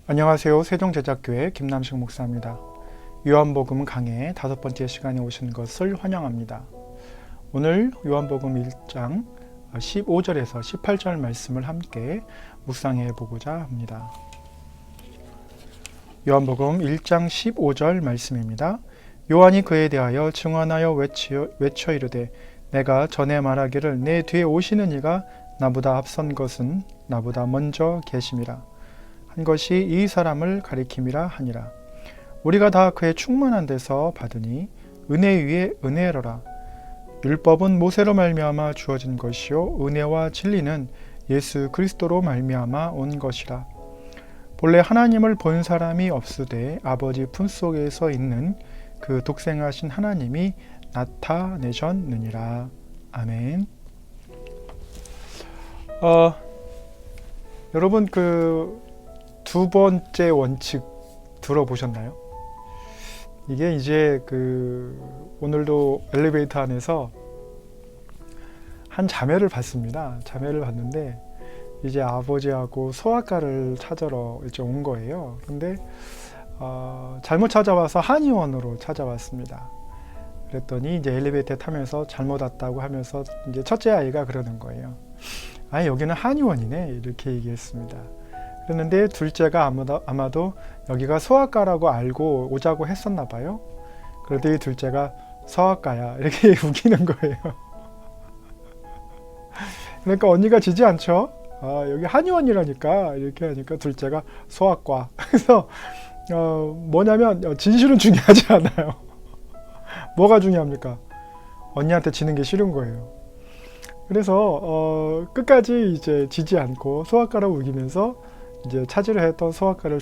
안녕하세요. 세종제작교회 김남식 목사입니다. 요한복음 강해 5번째 시간에 오신 것을 환영합니다. 오늘 요한복음 1장 15절에서 18절 말씀을 함께 묵상해 보고자 합니다. 요한복음 1장 15절 말씀입니다. 요한이 그에 대하여 증언하여 외쳐 이르되 내가 전에 말하기를 내 뒤에 오시는 이가 나보다 앞선 것은 나보다 먼저 계심이라 한 것이 이 사람을 가리킴이라 하니라. 우리가 다 그의 충만한 데서 받으니 은혜 위에 은혜로라. 율법은 모세로 말미암아 주어진 것이요 은혜와 진리는 예수 그리스도로 말미암아 온 것이라. 본래 하나님을 본 사람이 없으되 아버지 품속에서 있는 그 독생하신 하나님이 나타내셨느니라. 아멘. 여러분 두 번째 원칙 들어보셨나요? 이게 이제 오늘도 엘리베이터 안에서 한 자매를 봤습니다. 자매를 봤는데 이제 아버지하고 소아과를 찾으러 이제 온 거예요. 근데 잘못 찾아와서 한의원으로 찾아왔습니다. 그랬더니 이제 엘리베이터 타면서 잘못 왔다고 하면서 이제 첫째 아이가 그러는 거예요. 아, 여기는 한의원이네, 이렇게 얘기했습니다. 그랬는데 둘째가 아마도 여기가 소아과라고 알고 오자고 했었나 봐요. 그런데 둘째가 소아과야, 이렇게 우기는 거예요. 그러니까 언니가 지지 않죠. 여기 한의원이라니까, 이렇게 하니까 둘째가 소아과. 그래서 뭐냐면 진실은 중요하지 않아요. 뭐가 중요합니까? 언니한테 지는 게 싫은 거예요. 그래서 끝까지 이제 지지 않고 소아과라고 우기면서 이제 찾으려 했던 소아과를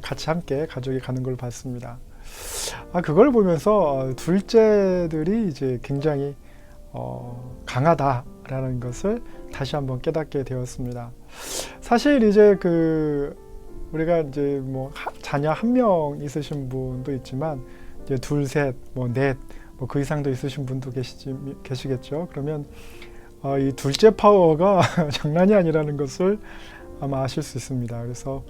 같이 함께 가족이 가는 걸 봤습니다. 그걸 보면서 둘째들이 이제 굉장히 강하다라는 것을 다시 한번 깨닫게 되었습니다. 사실 이제 우리가 이제 뭐 자녀 한 명 있으신 분도 있지만 이제 둘, 셋, 넷, 그 이상도 있으신 분도 계시겠죠. 그러면 이 둘째 파워가 장난이 아니라는 것을 아마 아실 수 있습니다. 그래서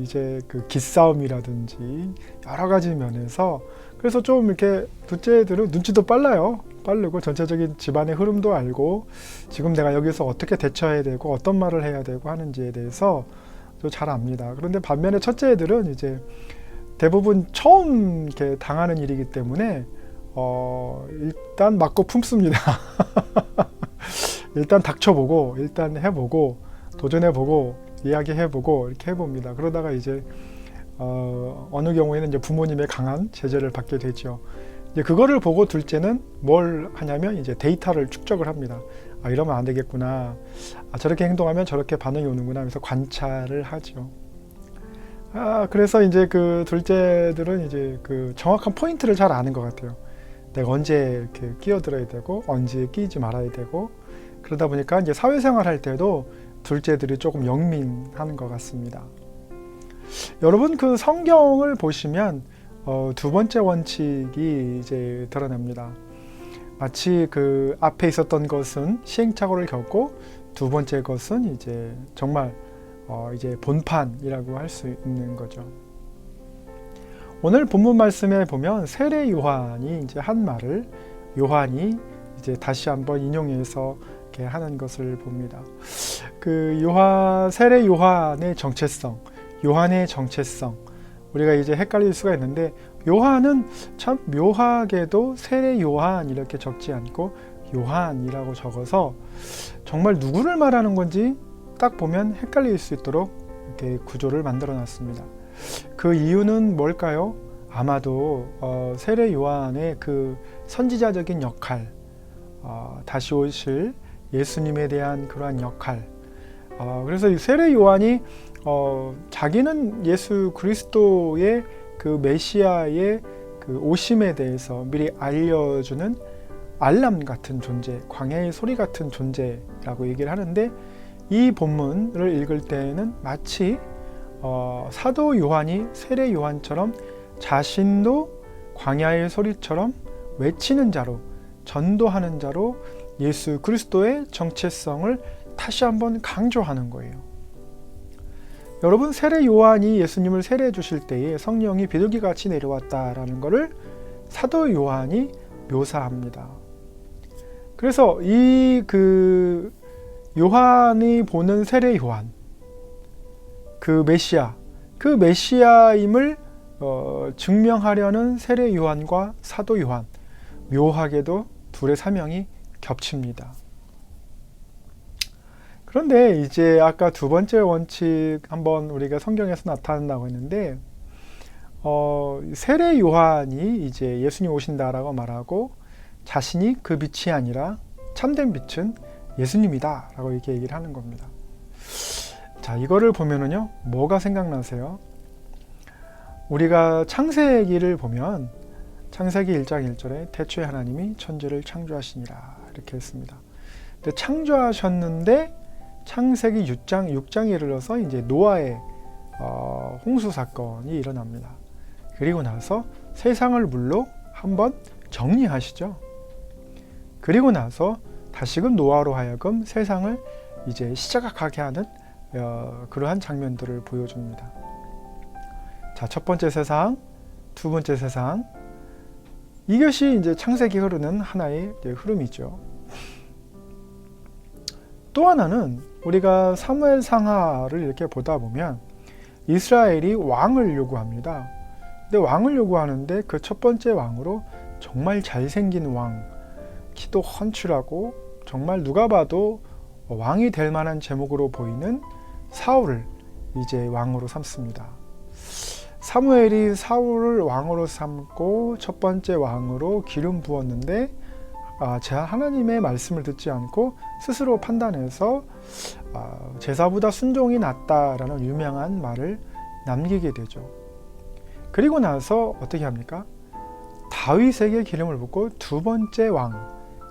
이제 기싸움이라든지 여러 가지 면에서 그래서 좀 이렇게 둘째들은 눈치도 빠르고 전체적인 집안의 흐름도 알고 지금 내가 여기서 어떻게 대처해야 되고 어떤 말을 해야 되고 하는지에 대해서 잘 압니다. 그런데 반면에 첫째 애들은 이제 대부분 처음 이렇게 당하는 일이기 때문에 일단 맞고 품습니다. 일단 닥쳐보고 일단 해보고 도전해보고 이야기해보고 이렇게 해봅니다. 그러다가 이제 어느 경우에는 이제 부모님의 강한 제재를 받게 되죠. 이제 그거를 보고 둘째는 뭘 하냐면 이제 데이터를 축적을 합니다. 이러면 안 되겠구나. 저렇게 행동하면 저렇게 반응이 오는구나 하면서 관찰을 하죠. 그래서 이제 둘째들은 이제 정확한 포인트를 잘 아는 것 같아요. 내가 언제 이렇게 끼어들어야 되고 언제 끼지 말아야 되고 그러다 보니까 이제 사회생활 할 때도 둘째들이 조금 영민한 것 같습니다. 여러분 성경을 보시면 두 번째 원칙이 이제 드러납니다. 마치 앞에 있었던 것은 시행착오를 겪고 두 번째 것은 이제 정말 이제 본판이라고 할 수 있는 거죠. 오늘 본문 말씀에 보면 세례 요한이 이제 한 말을 요한이 이제 다시 한번 인용해서 이렇게 하는 것을 봅니다. 세례 요한의 정체성, 우리가 이제 헷갈릴 수가 있는데 요한은 참 묘하게도 세례 요한 이렇게 적지 않고 요한이라고 적어서 정말 누구를 말하는 건지 딱 보면 헷갈릴 수 있도록 이렇게 구조를 만들어 놨습니다. 그 이유는 뭘까요? 아마도 세례 요한의 선지자적인 역할, 다시 오실 예수님에 대한 그러한 역할. 그래서 이 세례 요한이 자기는 예수 그리스도의 메시아의 오심에 대해서 미리 알려주는 알람 같은 존재, 광야의 소리 같은 존재라고 얘기를 하는데 이 본문을 읽을 때는 마치 사도 요한이 세례 요한처럼 자신도 광야의 소리처럼 외치는 자로, 전도하는 자로 예수 그리스도의 정체성을 다시 한번 강조하는 거예요. 여러분, 세례 요한이 예수님을 세례해 주실 때에 성령이 비둘기같이 내려왔다라는 것을 사도 요한이 묘사합니다. 그래서 이 요한이 보는 세례 요한, 그 메시아임을 증명하려는 세례 요한과 사도 요한, 묘하게도 둘의 사명이 겹칩니다. 그런데 이제 아까 두 번째 원칙 한번 우리가 성경에서 나타난다고 했는데, 세례 요한이 이제 예수님 오신다라고 말하고 자신이 그 빛이 아니라 참된 빛은 예수님이다 라고 이렇게 얘기를 하는 겁니다. 자, 이거를 보면은요, 뭐가 생각나세요? 우리가 창세기를 보면 창세기 1장 1절에 태초에 하나님이 천지를 창조하시니라 이렇게 했습니다. 근데 창조하셨는데 창세기 6장에 이르러서 이제 노아의 홍수 사건이 일어납니다. 그리고 나서 세상을 물로 한번 정리하시죠. 그리고 나서 다시금 노아로 하여금 세상을 이제 시작하게 하는 그러한 장면들을 보여줍니다. 자, 첫 번째 세상, 두 번째 세상, 이것이 이제 창세기 흐르는 하나의 흐름이죠. 또 하나는 우리가 사무엘 상하를 이렇게 보다 보면 이스라엘이 왕을 요구합니다. 근데 왕을 요구하는데 그 첫 번째 왕으로 정말 잘생긴 왕, 키도 훤칠하고 정말 누가 봐도 왕이 될 만한 제목으로 보이는 사울을 이제 왕으로 삼습니다. 사무엘이 사울을 왕으로 삼고 첫 번째 왕으로 기름 부었는데 제가 하나님의 말씀을 듣지 않고 스스로 판단해서 제사보다 순종이 낫다라는 유명한 말을 남기게 되죠. 그리고 나서 어떻게 합니까? 다윗에게 기름을 붓고 두 번째 왕,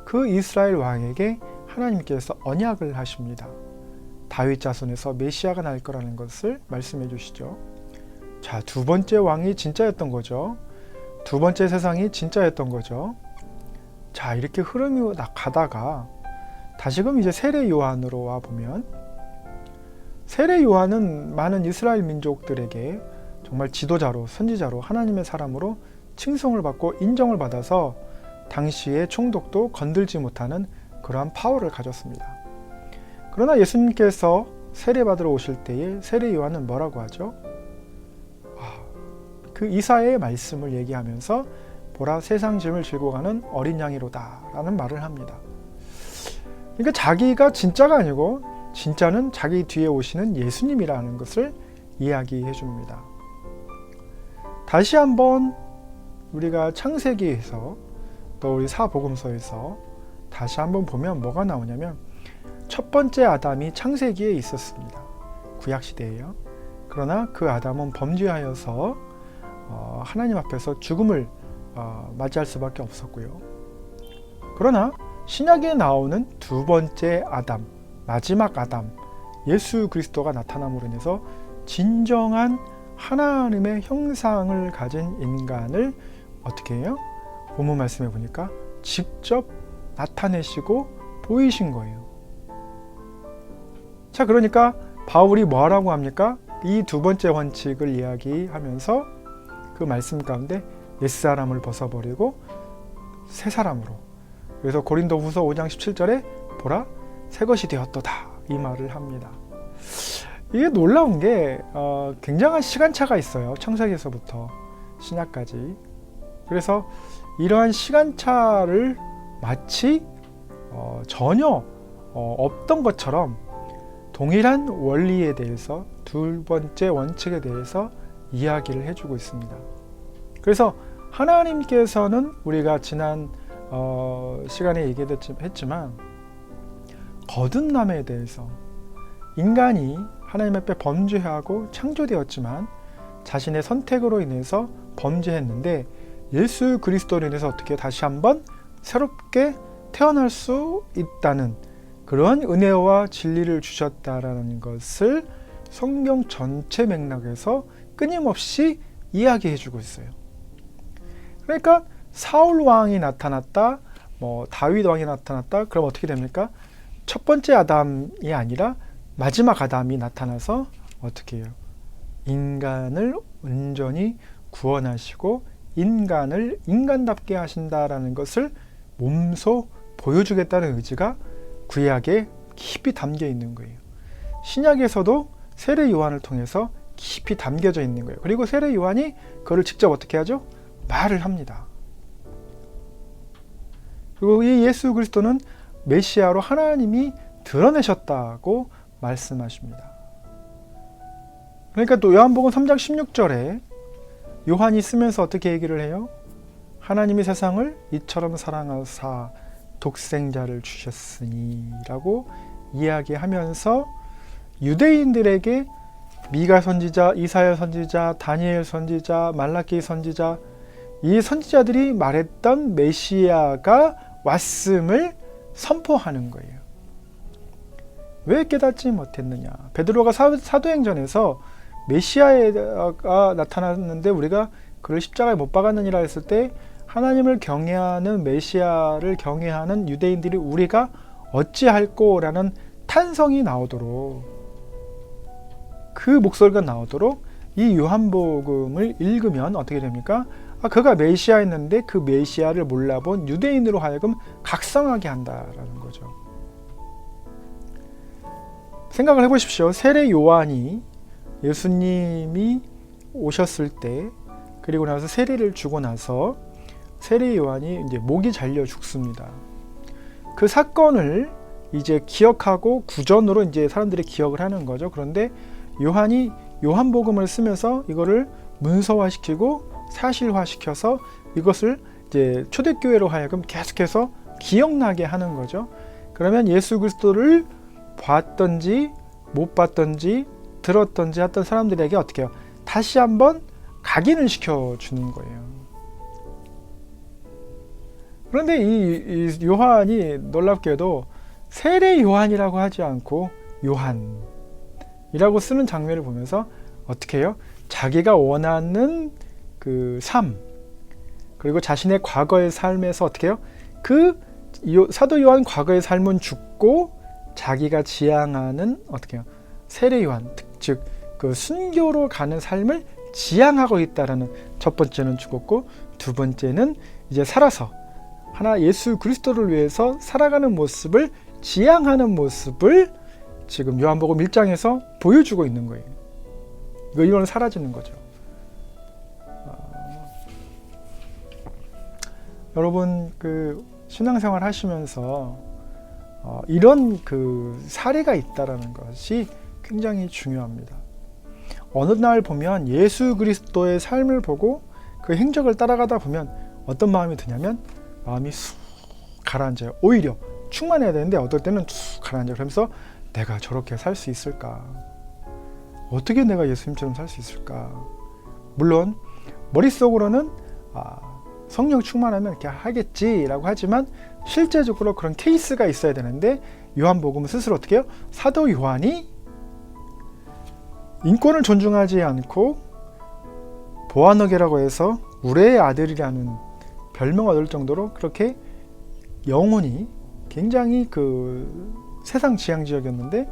그 이스라엘 왕에게 하나님께서 언약을 하십니다. 다윗 자손에서 메시아가 날 거라는 것을 말씀해 주시죠. 자, 두 번째 왕이 진짜였던 거죠. 두 번째 세상이 진짜였던 거죠. 자, 이렇게 흐름이 가다가 다시금 이제 세례 요한으로 와 보면, 세례 요한은 많은 이스라엘 민족들에게 정말 지도자로, 선지자로, 하나님의 사람으로 칭송을 받고 인정을 받아서 당시의 총독도 건들지 못하는 그러한 파워를 가졌습니다. 그러나 예수님께서 세례받으러 오실 때에 세례 요한은 뭐라고 하죠? 그 이사야의 말씀을 얘기하면서 보라, 세상 짐을 지고 가는 어린 양이로다 라는 말을 합니다. 그러니까 자기가 진짜가 아니고 진짜는 자기 뒤에 오시는 예수님이라는 것을 이야기해 줍니다. 다시 한번 우리가 창세기에서 또 우리 사복음서에서 다시 한번 보면 뭐가 나오냐면, 첫 번째 아담이 창세기에 있었습니다. 구약시대에요. 그러나 그 아담은 범죄하여서 하나님 앞에서 죽음을 맞이할 수밖에 없었고요. 그러나 신약에 나오는 두 번째 아담, 마지막 아담, 예수 그리스도가 나타남으로 인해서 진정한 하나님의 형상을 가진 인간을 어떻게 해요? 본문 말씀해 보니까 직접 나타내시고 보이신 거예요. 자, 그러니까 바울이 뭐라고 합니까? 이 두 번째 원칙을 이야기하면서 그 말씀 가운데 옛사람을 벗어버리고 새 사람으로, 그래서 고린도후서 5장 17절에 보라, 새 것이 되었도다 이 말을 합니다. 이게 놀라운 게 굉장한 시간차가 있어요. 창세기에서부터 신약까지. 그래서 이러한 시간차를 마치 전혀 없던 것처럼 동일한 원리에 대해서, 두 번째 원칙에 대해서 이야기를 해주고 있습니다. 그래서 하나님께서는 우리가 지난 시간에 얘기했지만 거듭남에 대해서, 인간이 하나님 앞에 범죄하고 창조되었지만 자신의 선택으로 인해서 범죄했는데 예수 그리스도로 인해서 어떻게 다시 한번 새롭게 태어날 수 있다는 그러한 은혜와 진리를 주셨다라는 것을 성경 전체 맥락에서 끊임없이 이야기해주고 있어요. 그러니까 사울 왕이 나타났다, 다윗 왕이 나타났다, 그럼 어떻게 됩니까? 첫 번째 아담이 아니라 마지막 아담이 나타나서 어떻게 해요? 인간을 온전히 구원하시고 인간을 인간답게 하신다라는 것을 몸소 보여주겠다는 의지가 구약에 깊이 담겨 있는 거예요. 신약에서도 세례 요한을 통해서 깊이 담겨져 있는 거예요. 그리고 세례 요한이 그걸 직접 어떻게 하죠? 말을 합니다. 그리고 이 예수 그리스도는 메시아로 하나님이 드러내셨다고 말씀하십니다. 그러니까 또 요한복음 3장 16절에 요한이 쓰면서 어떻게 얘기를 해요? 하나님이 세상을 이처럼 사랑하사 독생자를 주셨으니 라고 이야기하면서 유대인들에게 미가 선지자, 이사야 선지자, 다니엘 선지자, 말라기 선지자, 이 선지자들이 말했던 메시아가 왔음을 선포하는 거예요. 왜 깨닫지 못했느냐? 베드로가 사도행전에서 메시아가 나타났는데 우리가 그를 십자가에 못 박았느니라 했을 때 하나님을 경외하는 메시아를 경외하는 유대인들이 우리가 어찌할꼬라는 탄성이 나오도록, 그 목소리가 나오도록 이 요한복음을 읽으면 어떻게 됩니까? 그가 메시아였는데 그 메시아를 몰라본 유대인으로 하여금 각성하게 한다라는 거죠. 생각을 해보십시오. 세례 요한이 예수님이 오셨을 때, 그리고 나서 세례를 주고 나서 세례 요한이 이제 목이 잘려 죽습니다. 그 사건을 이제 기억하고 구전으로 이제 사람들이 기억을 하는 거죠. 그런데 요한이 요한복음을 쓰면서 이거를 문서화시키고 사실화시켜서 이것을 이제 초대교회로 하여금 계속해서 기억나게 하는 거죠. 그러면 예수 그리스도를 봤던지 못 봤던지 들었던지 했던 사람들에게 어떻게 해요? 다시 한번 각인을 시켜주는 거예요. 그런데 이 요한이 놀랍게도 세례 요한이라고 하지 않고 요한이라고 쓰는 장면을 보면서 어떻게 해요? 자기가 원하는 그 삶, 그리고 자신의 과거의 삶에서 어떻게 해요? 그 사도 요한 과거의 삶은 죽고 자기가 지향하는 어떻게 해요? 세례 요한, 즉 그 순교로 가는 삶을 지향하고 있다라는, 첫 번째는 죽었고 두 번째는 이제 살아서 하나 예수 그리스도를 위해서 살아가는 모습을 지향하는 모습을 지금 요한복음 1장에서 보여주고 있는 거예요. 이거는 사라지는 거죠. 여러분 그 신앙생활 하시면서 이런 그 사례가 있다라는 것이 굉장히 중요합니다. 어느 날 보면 예수 그리스도의 삶을 보고 그 행적을 따라가다 보면 어떤 마음이 드냐면 마음이 쑥 가라앉아요. 오히려 충만해야 되는데 어떨 때는 쑥 가라앉아요. 그러면서 내가 저렇게 살 수 있을까? 어떻게 내가 예수님처럼 살 수 있을까? 물론 머릿속으로는 성령 충만하면 이렇게 하겠지라고 하지만 실제적으로 그런 케이스가 있어야 되는데 요한복음은 스스로 어떻게 해요? 사도 요한이 인권을 존중하지 않고 보아너게라고 해서 우레의 아들이라는 별명을 얻을 정도로 그렇게 영혼이 굉장히 그 세상 지향지역이었는데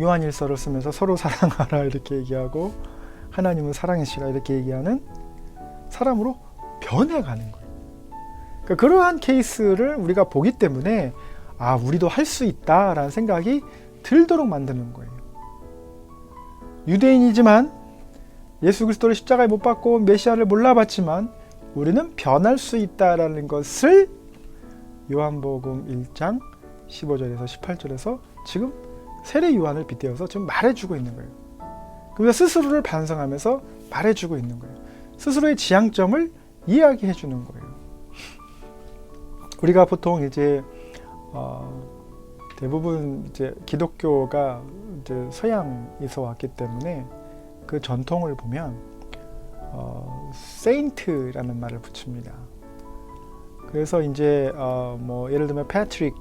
요한일서를 쓰면서 서로 사랑하라 이렇게 얘기하고 하나님은 사랑이시라 이렇게 얘기하는 사람으로 변해가는 거예요. 그러니까 그러한 케이스를 우리가 보기 때문에 우리도 할 수 있다라는 생각이 들도록 만드는 거예요. 유대인이지만 예수 그리스도를 십자가에 못 박고 메시아를 몰라봤지만 우리는 변할 수 있다라는 것을 요한복음 1장 15절에서 18절에서 지금 세례 요한을 빗대어서 지금 말해주고 있는 거예요. 그래서 스스로를 반성하면서 말해주고 있는 거예요. 스스로의 지향점을 이야기해 주는 거예요. 우리가 보통 이제 대부분 이제 기독교가 이제 서양에서 왔기 때문에 그 전통을 보면 세인트라는 말을 붙입니다. 그래서 이제 뭐 예를 들면 패트릭,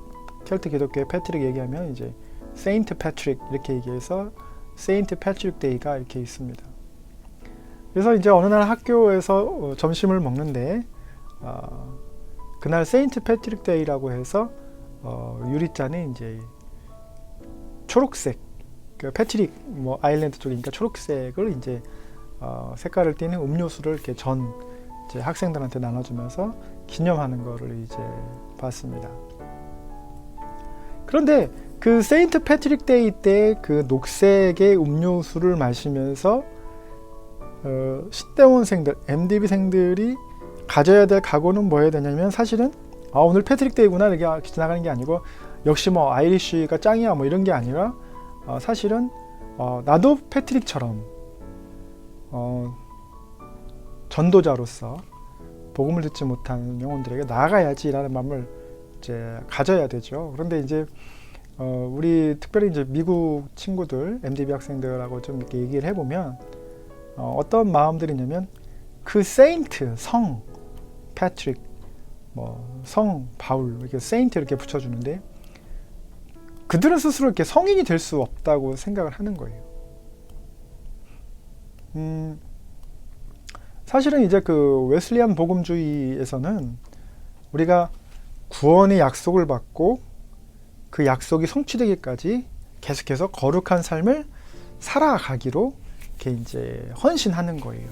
켈트 기독교의 패트릭 얘기하면 이제 세인트 패트릭 이렇게 얘기해서 세인트 패트릭 데이가 이렇게 있습니다. 그래서 이제 어느 날 학교에서 점심을 먹는데 그날 세인트 패트릭 데이라고 해서 유리잔에 이제 초록색 그 패트릭 뭐 아일랜드 쪽이니까 초록색을 이제 색깔을 띠는 음료수를 이렇게 이제 학생들한테 나눠주면서 기념하는 거를 이제 봤습니다. 그런데 그 세인트 패트릭 데이 때 그 녹색의 음료수를 마시면서 신대원생들, MDB생들이 가져야 될 각오는 뭐여야 되냐면, 사실은 오늘 패트릭 데이구나 이렇게 지나가는 게 아니고, 역시 뭐 아이리쉬가 짱이야 뭐 이런 게 아니라, 사실은 나도 패트릭처럼 전도자로서 복음을 듣지 못한 영혼들에게 나아가야지라는 마음을 이제 가져야 되죠. 그런데 이제 우리 특별히 이제 미국 친구들, MDB 학생들하고 좀 이렇게 얘기를 해보면 어떤 마음들이냐면, 그 세인트, 성 패트릭, 뭐 성 바울, 이렇게 세인트 이렇게 붙여주는데, 그들은 스스로 이렇게 성인이 될 수 없다고 생각을 하는 거예요. 사실은 이제 그 웨슬리안 복음주의에서는 우리가 구원의 약속을 받고 그 약속이 성취되기까지 계속해서 거룩한 삶을 살아가기로 이렇게 이제 헌신하는 거예요.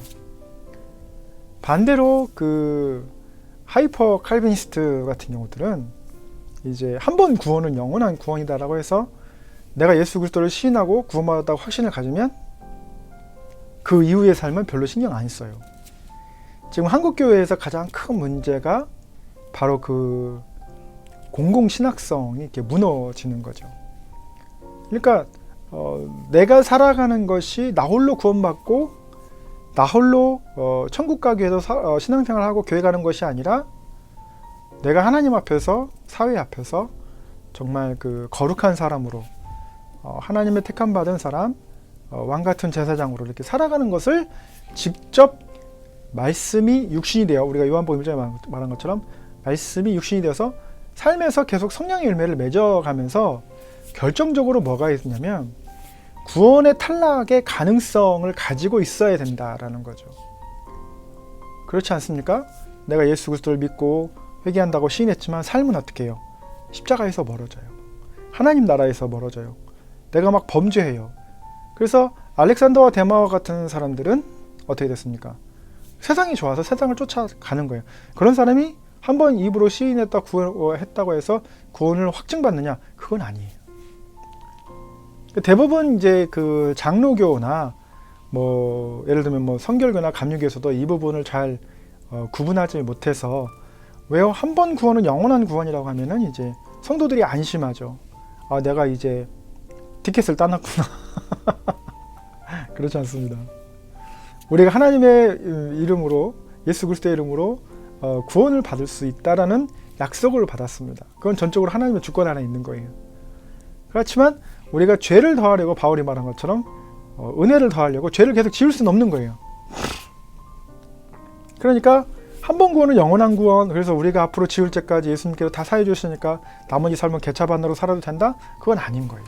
반대로 그 하이퍼 칼비니스트 같은 경우들은 이제 한 번 구원은 영원한 구원이다라고 해서, 내가 예수 그리스도를 시인하고 구원받았다고 확신을 가지면 그 이후의 삶은 별로 신경 안 써요. 지금 한국 교회에서 가장 큰 문제가 바로 그 공공신학성이 이렇게 무너지는 거죠. 그러니까 내가 살아가는 것이 나 홀로 구원받고 나 홀로 천국 가기 위해서 신앙생활하고 교회 가는 것이 아니라, 내가 하나님 앞에서, 사회 앞에서 정말 그 거룩한 사람으로, 하나님의 택함 받은 사람, 왕같은 제사장으로 이렇게 살아가는 것을 직접 말씀이 육신이 되어, 우리가 요한복음 1장에 말한 것처럼 말씀이 육신이 되어서 삶에서 계속 성령의 열매를 맺어가면서 결정적으로 뭐가 있냐면, 구원의 탈락의 가능성을 가지고 있어야 된다라는 거죠. 그렇지 않습니까? 내가 예수 그리스도를 믿고 회개한다고 시인했지만 삶은 어떻게 해요? 십자가에서 멀어져요. 하나님 나라에서 멀어져요. 내가 막 범죄해요. 그래서 알렉산더와 데마와 같은 사람들은 어떻게 됐습니까? 세상이 좋아서 세상을 쫓아가는 거예요. 그런 사람이 한번 입으로 시인했다 구원했다고 해서 구원을 확증받느냐? 그건 아니에요. 대부분 이제 그 장로교나 뭐 예를 들면 뭐 성결교나 감리교에서도 이 부분을 잘 구분하지 못해서, 왜요? 한 번 구원은 영원한 구원이라고 하면은 이제 성도들이 안심하죠. 내가 이제 티켓을 따놨구나. 그렇지 않습니다. 우리가 하나님의 이름으로, 예수 그리스도의 이름으로 구원을 받을 수 있다라는 약속을 받았습니다. 그건 전적으로 하나님의 주권 안에 있는 거예요. 그렇지만 우리가 죄를 더하려고, 바울이 말한 것처럼 은혜를 더하려고 죄를 계속 지을 수는 없는 거예요. 그러니까 한 번 구원은 영원한 구원, 그래서 우리가 앞으로 지을 때까지 예수님께서 다 사해 주시니까 나머지 삶은 개차반으로 살아도 된다? 그건 아닌 거예요.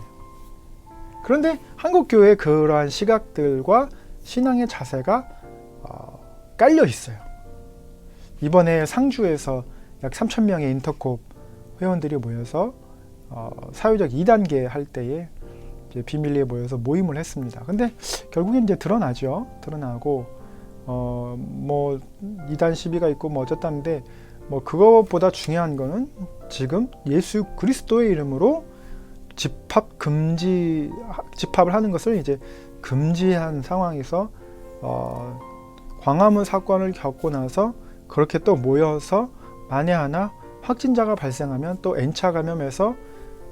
그런데 한국교회의 그러한 시각들과 신앙의 자세가 깔려 있어요. 이번에 상주에서 약 3,000명의 인터콥 회원들이 모여서 사회적 2단계 할 때에 이제 비밀리에 모여서 모임을 했습니다. 근데 결국엔 이제 드러나죠. 드러나고 뭐 2단 시비가 있고 뭐 어쨌다는데, 뭐 그것보다 중요한 거는 지금 예수 그리스도의 이름으로 집합을 하는 것을 이제 금지한 상황에서 광화문 사건을 겪고 나서 그렇게 또 모여서 만에 하나 확진자가 발생하면 또 N차 감염해서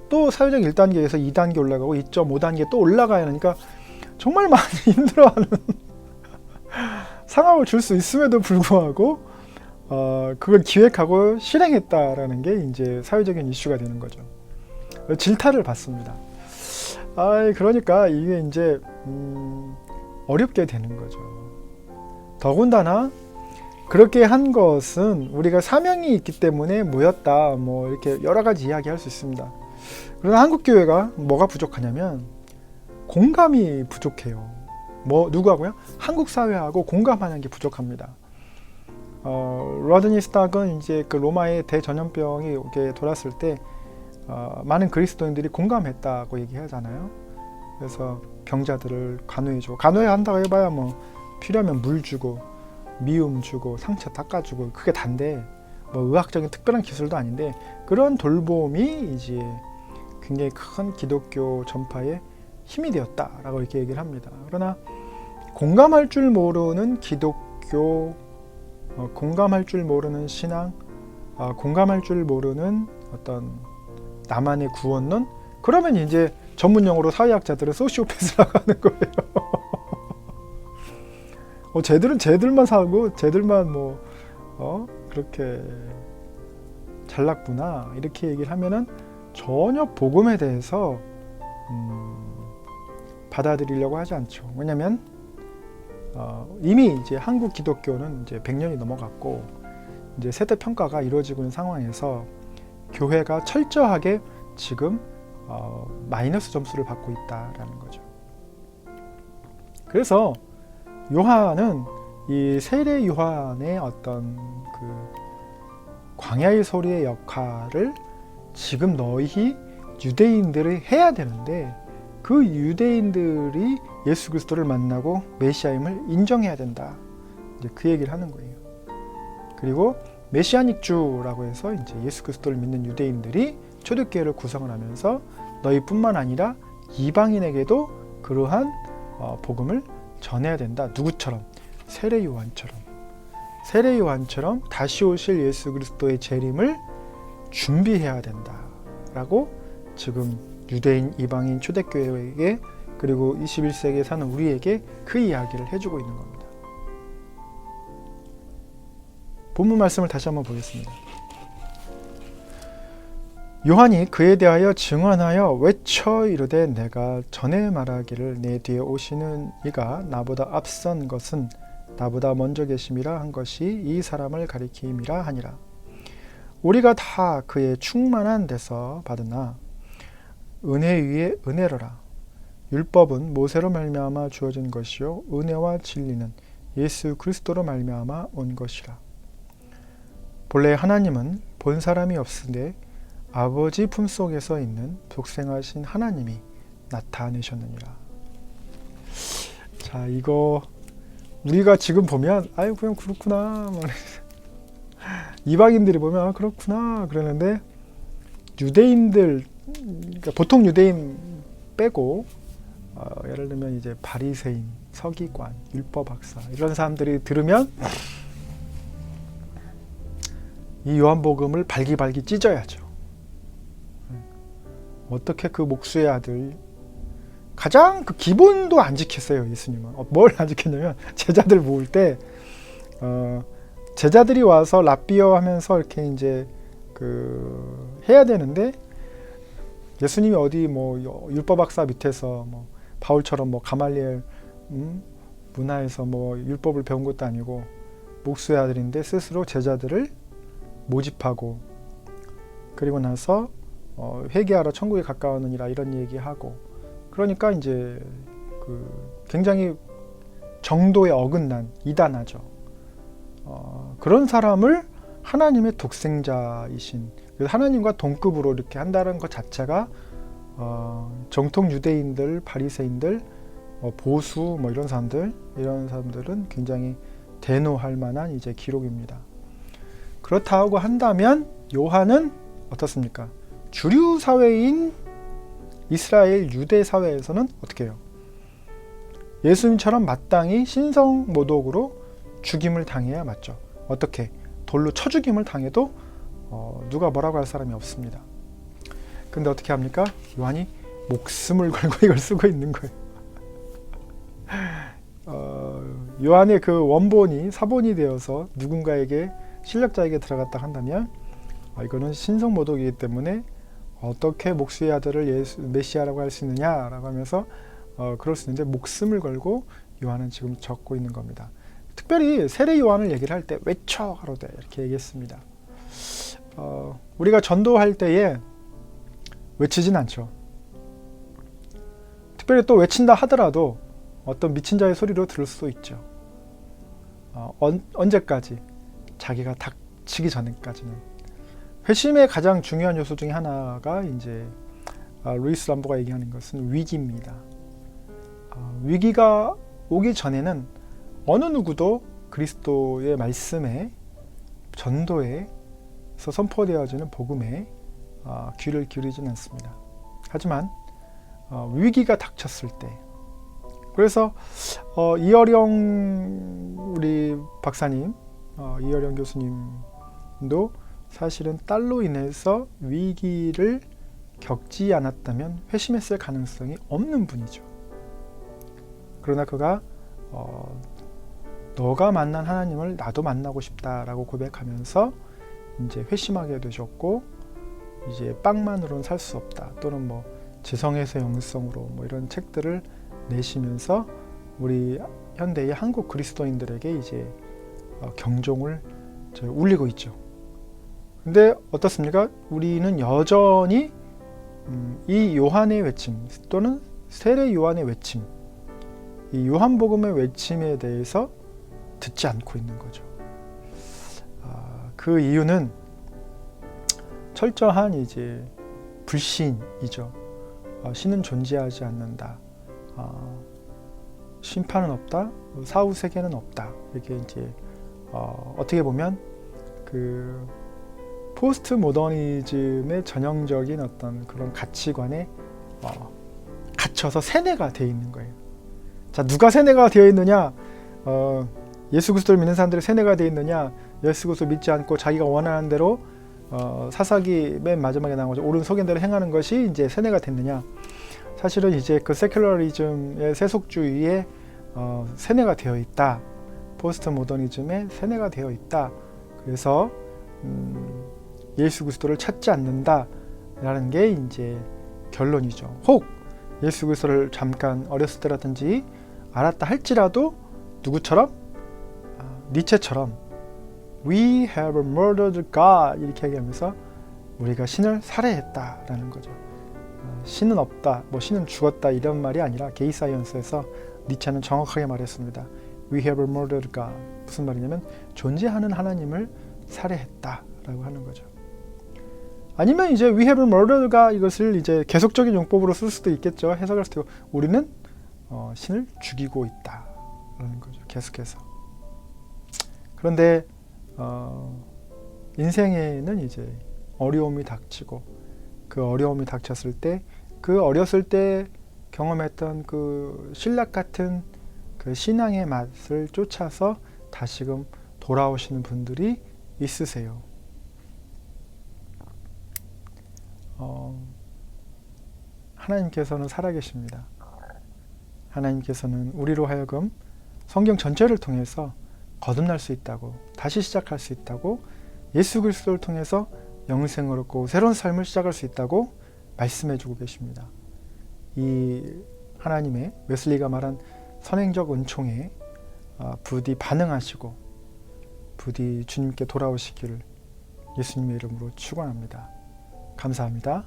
또 사회적 1단계에서 2단계 올라가고 2.5단계 또 올라가야 하니까 정말 많이 힘들어하는 상황을 줄 수 있음에도 불구하고 그걸 기획하고 실행했다라는 게 이제 사회적인 이슈가 되는 거죠. 질타를 받습니다. 그러니까 이게 이제 어렵게 되는 거죠. 더군다나 그렇게 한 것은 우리가 사명이 있기 때문에 모였다, 뭐 이렇게 여러 가지 이야기할 수 있습니다. 그러나 한국 교회가 뭐가 부족하냐면 공감이 부족해요. 누구하고요? 한국 사회하고 공감하는 게 부족합니다. 로드니 스탁은 이제 그 로마의 대전염병이 이렇게 돌았을 때 많은 그리스도인들이 공감했다고 얘기하잖아요. 그래서 병자들을 간호해주고, 간호한다고 해봐야 뭐 필요하면 물 주고 미움 주고 상처 닦아주고 그게 단데 뭐 의학적인 특별한 기술도 아닌데 그런 돌봄이 이제 굉장히 큰 기독교 전파의 힘이 되었다라고 이렇게 얘기를 합니다. 그러나 공감할 줄 모르는 기독교, 공감할 줄 모르는 신앙, 공감할 줄 모르는 어떤 나만의 구원론, 그러면 이제 전문용어로 사회학자들은 소시오패스라고 하는 거예요. 쟤들만 살고 쟤들만 그렇게 잘났구나 이렇게 얘기를 하면은 전혀 복음에 대해서 받아들이려고 하지 않죠. 왜냐하면 이미 이제 한국 기독교는 이제 100년이 넘어갔고 이제 세대 평가가 이루어지고 있는 상황에서 교회가 철저하게 지금 마이너스 점수를 받고 있다라는 거죠. 그래서 요한은 이 세례 요한의 어떤 그 광야의 소리의 역할을 지금 너희 유대인들이 해야 되는데 그 유대인들이 예수 그리스도를 만나고 메시아임을 인정해야 된다. 이제 그 얘기를 하는 거예요. 그리고 메시아닉 주라고 해서 이제 예수 그리스도를 믿는 유대인들이 초대교회를 구성을 하면서 너희뿐만 아니라 이방인에게도 그러한 복음을 전해야 된다. 누구처럼? 세례 요한처럼 다시 오실 예수 그리스도의 재림을 준비해야 된다라고 지금 유대인, 이방인, 초대교회에게 그리고 21세기에 사는 우리에게 그 이야기를 해주고 있는 겁니다. 본문 말씀을 다시 한번 보겠습니다. 요한이 그에 대하여 증언하여 외쳐 이르되 내가 전에 말하기를 내 뒤에 오시는 이가 나보다 앞선 것은 나보다 먼저 계심이라 한 것이 이 사람을 가리킴이라 하니라. 우리가 다 그의 충만한 데서 받으나 은혜 위에 은혜로라. 율법은 모세로 말미암아 주어진 것이요 은혜와 진리는 예수 그리스도로 말미암아 온 것이라. 본래 하나님은 본 사람이 없으되 아버지 품속에서 있는 독생하신 하나님이 나타내셨느니라. 자, 이거 우리가 지금 보면 아유 그냥 그렇구나 이방인들이 보면 그렇구나 그러는데 유대인들, 그러니까 보통 유대인 빼고 예를 들면 이제 바리새인, 서기관, 율법학사 이런 사람들이 들으면 이 요한복음을 발기발기 찢어야죠. 어떻게 그 목수의 아들 가장 그 기본도 안 지켰어요. 예수님은 뭘 안 지켰냐면 제자들 모을 때 제자들이 와서 랍비어 하면서 이렇게 이제 그 해야 되는데 예수님이 어디 뭐 율법학사 밑에서 뭐 바울처럼 뭐 가말리엘 문화에서 뭐 율법을 배운 것도 아니고 목수의 아들인데 스스로 제자들을 모집하고 그리고 나서 회개하러 천국에 가까우느니라 이런 얘기하고 그러니까 이제 그 굉장히 정도에 어긋난 이단하죠. 그런 사람을 하나님의 독생자이신 하나님과 동급으로 이렇게 한다는 것 자체가 정통 유대인들, 바리새인들, 보수 뭐 이런 사람들은 굉장히 대노할 만한 이제 기록입니다. 그렇다고 한다면 요한은 어떻습니까? 주류 사회인 이스라엘 유대 사회에서는 어떻게 해요? 예수님처럼 마땅히 신성모독으로 죽임을 당해야 맞죠. 어떻게? 돌로 쳐 죽임을 당해도 누가 뭐라고 할 사람이 없습니다. 근데 어떻게 합니까? 요한이 목숨을 걸고 이걸 쓰고 있는 거예요. 요한의 그 원본이 사본이 되어서 누군가에게 실력자에게 들어갔다 한다면 이거는 신성모독이기 때문에 어떻게 목수의 아들을 메시아라고 할 수 있느냐라고 하면서 그럴 수 있는데 목숨을 걸고 요한은 지금 적고 있는 겁니다. 특별히 세례 요한을 얘기를 할 때 외쳐 가로되 이렇게 얘기했습니다. 우리가 전도할 때에 외치진 않죠. 특별히 또 외친다 하더라도 어떤 미친 자의 소리로 들을 수도 있죠. 언제까지? 자기가 닥치기 전까지는. 회심의 가장 중요한 요소 중에 하나가 이제 루이스 람보가 얘기하는 것은 위기입니다. 위기가 오기 전에는 어느 누구도 그리스도의 말씀에, 전도에서 선포되어지는 복음에 귀를 기울이지는 않습니다. 하지만 위기가 닥쳤을 때, 그래서 이어령 우리 박사님, 이어령 교수님도 사실은 딸로 인해서 위기를 겪지 않았다면 회심했을 가능성이 없는 분이죠. 그러나 그가 너가 만난 하나님을 나도 만나고 싶다라고 고백하면서 이제 회심하게 되셨고, 이제 빵만으로는 살 수 없다, 또는 뭐 지성에서 영성으로 뭐 이런 책들을 내시면서 우리 현대의 한국 그리스도인들에게 이제 경종을 울리고 있죠. 근데 어떻습니까? 우리는 여전히 이 요한의 외침, 또는 세례 요한의 외침, 이 요한복음의 외침에 대해서 듣지 않고 있는 거죠. 그 이유는 철저한 이제 불신이죠. 신은 존재하지 않는다, 심판은 없다, 사후 세계는 없다. 이게 이제 어떻게 보면 그 포스트 모더니즘의 전형적인 어떤 그런 가치관에 갇혀서 세뇌가 되어 있는 거예요. 자, 누가 세뇌가 되어 있느냐? 예수 그리스도를 믿는 사람들이 세뇌가 되어 있느냐? 예수 그리스도를 믿지 않고 자기가 원하는 대로 사사기 맨 마지막에 나온 거죠. 옳은 소견대로 행하는 것이 이제 세뇌가 됐느냐? 사실은 이제 그 세큘러리즘의 세속주의에 세뇌가 되어 있다. 포스트 모더니즘에 세뇌가 되어 있다. 그래서 예수 그리스도를 찾지 않는다라는 게 이제 결론이죠. 혹 예수 그리스도를 잠깐 어렸을 때라든지 알았다 할지라도 누구처럼? 니체처럼 We have murdered God 이렇게 얘기하면서 우리가 신을 살해했다라는 거죠. 신은 없다, 뭐 신은 죽었다 이런 말이 아니라 게이 사이언스에서 니체는 정확하게 말했습니다. We have murdered God. 무슨 말이냐면 존재하는 하나님을 살해했다라고 하는 거죠. 아니면 이제 We have murdered God 이것을 이제 계속적인 용법으로 쓸 수도 있겠죠. 해석할 수도 있고, 우리는 신을 죽이고 있다라는 거죠. 계속해서. 그런데 인생에는 이제 어려움이 닥치고, 그 어려움이 닥쳤을 때 그 어렸을 때 경험했던 그 신락 같은 그 신앙의 맛을 쫓아서 다시금 돌아오시는 분들이 있으세요. 하나님께서는 살아계십니다. 하나님께서는 우리로 하여금 성경 전체를 통해서 거듭날 수 있다고, 다시 시작할 수 있다고, 예수 그리스도를 통해서 영생을 얻고 새로운 삶을 시작할 수 있다고 말씀해주고 계십니다. 이 하나님의 웨슬리가 말한 선행적 은총에 부디 반응하시고 부디 주님께 돌아오시기를 예수님의 이름으로 축원합니다. 감사합니다.